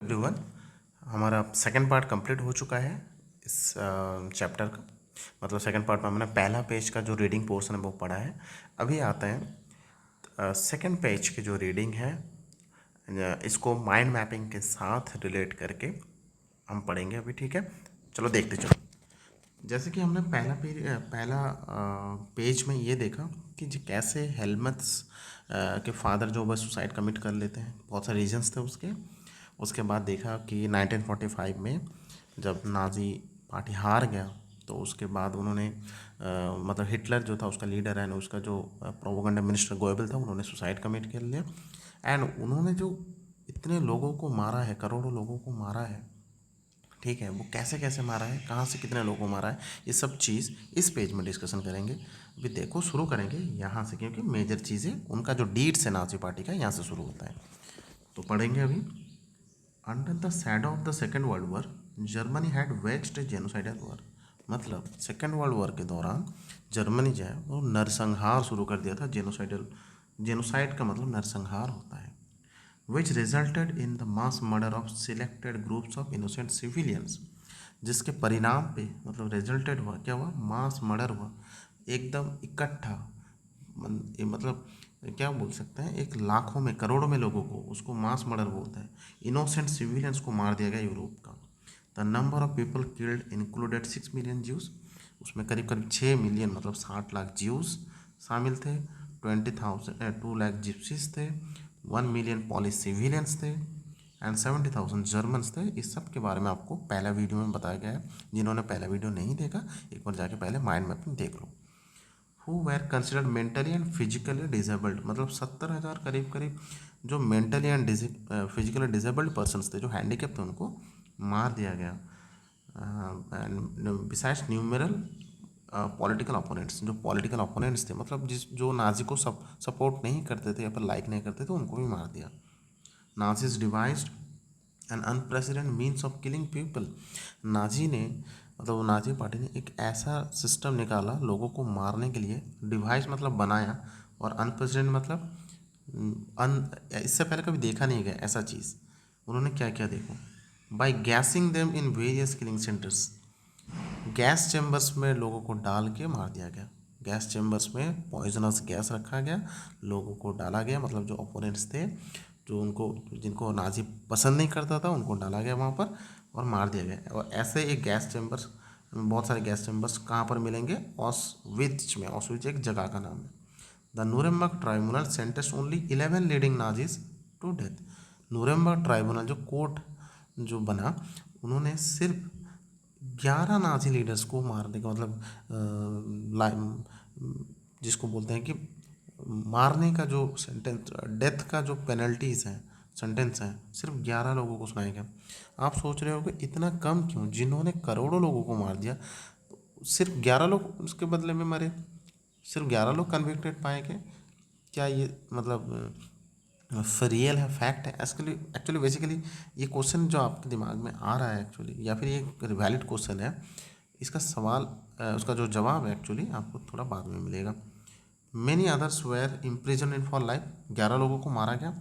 Everyone, हमारा second part complete हो चुका है इस चैप्टर का। मतलब सेकंड पार्ट में हमने पहला पेज का जो रीडिंग पोर्शन है वो पढ़ा है। अभी आते हैं सेकंड पेज की जो रीडिंग है, इसको माइंड मैपिंग के साथ रिलेट करके हम पढ़ेंगे अभी। ठीक है, चलो देखते चलो। जैसे कि हमने पहला पेज में ये देखा कि कैसे हेलमट्स के फादर जो बस सुसाइड कमिट कर लेते हैं। बहुत सारे रीजंस थे उसके। उसके बाद देखा कि 1945 में जब नाजी पार्टी हार गया तो उसके बाद उन्होंने मतलब हिटलर जो था उसका लीडर है, उसका जो प्रोपेगेंडा मिनिस्टर गोएबल था, उन्होंने सुसाइड कमिट कर लिया। एंड उन्होंने जो इतने लोगों को मारा है, करोड़ों लोगों को मारा है, ठीक है, वो कैसे कैसे मारा है, कहाँ से कितने लोगों को मारा है, ये सब चीज़ इस पेज में डिस्कशन करेंगे। अभी देखो शुरू करेंगे यहाँ से, क्योंकि मेजर चीज़ें उनका जो डीड्स है नाजी पार्टी का यहाँ से शुरू होता है। तो पढ़ेंगे अभी। Under the shadow of the second world war Germany had waged genocidal war. मतलब सेकेंड वर्ल्ड वॉर के दौरान जर्मनी जो है वो नरसंहार शुरू कर दिया था। जेनोसाइडल, जेनोसाइड का मतलब नरसंहार होता है। which resulted in the mass murder of selected groups of innocent civilians। जिसके परिणाम पे मतलब रिजल्टेड हुआ, क्या हुआ, मास मर्डर हुआ, एकदम इकट्ठा। मतलब क्या बोल सकते हैं, एक लाखों में करोड़ों में लोगों को उसको मास मर्डर बोलता है। इनोसेंट सिविलियंस को मार दिया गया यूरोप का। The number of people killed included 6 million Jews. उसमें करीब करीब 6 मिलियन मतलब 60 लाख ज्यूज शामिल थे। 2 लाख जिप्सीज थे। 1 मिलियन पॉलिश सिविलियंस थे एंड 70,000 जर्मन्स थे। इस सब के बारे में आपको पहला वीडियो में बताया गया है। जिन्होंने पहला वीडियो नहीं देखा, एक बार जाके पहले माइंड मैपिंग देख लो। Who were considered mentally and physically disabled. मतलब 70,000 करीब करीब जो mentally and physically disabled persons थे, जो हैंडीकेप थे, उनको मार दिया गया। And besides numeral political opponents, जो पॉलिटिकल अपोनेंट्स थे, मतलब जो नाजी को सपोर्ट नहीं करते थे या फिर लाइक नहीं करते थे, उनको भी मार दिया। Nazis devised an unprecedented means of killing people. Nazi ने मतलब नाजी पार्टी ने एक ऐसा सिस्टम निकाला लोगों को मारने के लिए। डिवाइस मतलब बनाया, और अनप्रेसिडेंट मतलब इससे पहले कभी देखा नहीं गया ऐसा चीज़। उन्होंने क्या क्या, देखो, by gassing them in various killing centres. Gas chambers में लोगों को डाल के मार दिया गया। गैस चैम्बर्स में पॉइजनस गैस रखा गया, लोगों को डाला गया, मतलब जो ओपोनेंट्स थे, जो उनको जिनको नाजी पसंद नहीं करता था, उनको डाला गया वहाँ पर और मार दिया गया। और ऐसे एक गैस चैम्बर्स, बहुत सारे गैस चैम्बर्स कहाँ पर मिलेंगे, ऑस्विट्ज में। ऑस्विट्ज एक जगह का नाम है। The Nuremberg tribunal sentence only 11 leading Nazis to death. Nuremberg tribunal जो कोर्ट जो बना, उन्होंने सिर्फ 11 नाजी लीडर्स को मारने का मतलब जिसको बोलते हैं कि मारने का जो सेंटेंस, डेथ का जो पेनल्टीज हैं, सेंटेंस हैं, सिर्फ 11 लोगों को सुनाया गया। आप सोच रहे हो कि इतना कम क्यों, जिन्होंने करोड़ों लोगों को मार दिया, सिर्फ 11 लोग उसके बदले में मरे। सिर्फ 11 लोग कन्विक्टेड पाए गए। क्या ये मतलब रियल है, फैक्ट है? एक्चुअली एक्चुअली बेसिकली ये क्वेश्चन जो आपके दिमाग में आ रहा है एक्चुअली, या फिर ये एक वैलिड क्वेश्चन है, इसका सवाल उसका जो जवाब है एक्चुअली आपको थोड़ा बाद में मिलेगा। Many others were imprison in for life. 11 लोगों को मारा गया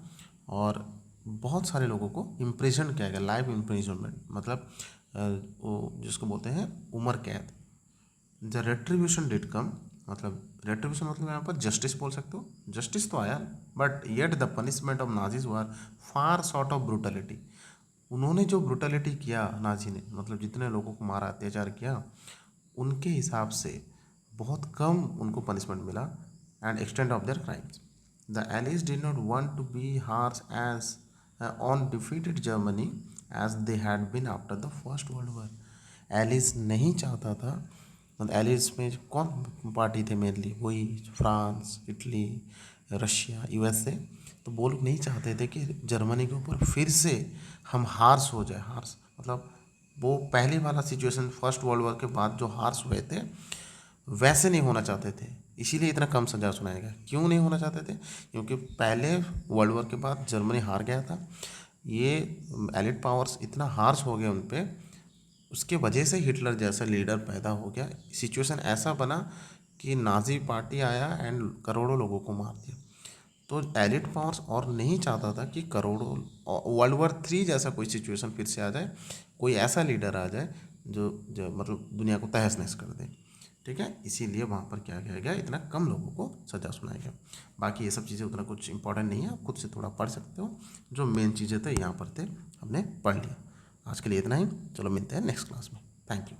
और बहुत सारे लोगों को इम्प्रिजन किया गया। लाइफ इम्प्रिजनमेंट मतलब वो जिसको बोलते हैं उम्र कैद। द रेट्रीब्यूशन डिड कम। मतलब रेट्रीब्यूशन मतलब यहाँ पर जस्टिस बोल सकते हो, जस्टिस तो आया, but yet the punishment of Nazis were far short of brutality. उन्होंने जो ब्रूटलिटी किया नाजी ने, मतलब जितने लोगों को मारा, अत्याचार किया, उनके हिसाब से बहुत कम उनको पनिशमेंट मिला and extend of their crimes. The allies did not want to be harsh as on defeated Germany as they had been after the first world war. Allies नहीं चाहता था, मतलब एलिज में कौन पार्टी थे मेनली, वही फ्रांस, इटली, रशिया, यूएसए। तो वो लोग नहीं चाहते थे कि जर्मनी के ऊपर फिर से हम हार्श हो जाए। हार्श मतलब वो पहले वाला सिचुएशन, फर्स्ट वर्ल्ड वॉर के बाद जो हार्श हुए थे, वैसे नहीं होना चाहते थे। इसीलिए इतना कम सजा सुनाया गया। क्यों नहीं होना चाहते थे? क्योंकि पहले वर्ल्ड वॉर के बाद जर्मनी हार गया था। ये एलिड पावर्स इतना हार्श हो गए उन पे, उसके वजह से हिटलर जैसा लीडर पैदा हो गया। सिचुएशन ऐसा बना कि नाजी पार्टी आया एंड करोड़ों लोगों को मार दिया। तो एलिट पावर्स और नहीं चाहता था कि करोड़ों वर्ल्ड वॉर 3 जैसा कोई सिचुएशन फिर से आ जाए, कोई ऐसा लीडर आ जाए जो मतलब दुनिया को तहस नहस कर दे। ठीक है, इसीलिए वहाँ पर क्या किया गया, इतना कम लोगों को सजा सुनाया गया। बाकी ये सब चीज़ें उतना कुछ इंपॉर्टेंट नहीं है, आप खुद से थोड़ा पढ़ सकते हो। जो मेन चीज़ें थे यहाँ पर थे, हमने पढ़ लिया। आज के लिए इतना ही, चलो मिलते हैं नेक्स्ट क्लास में। Thank you.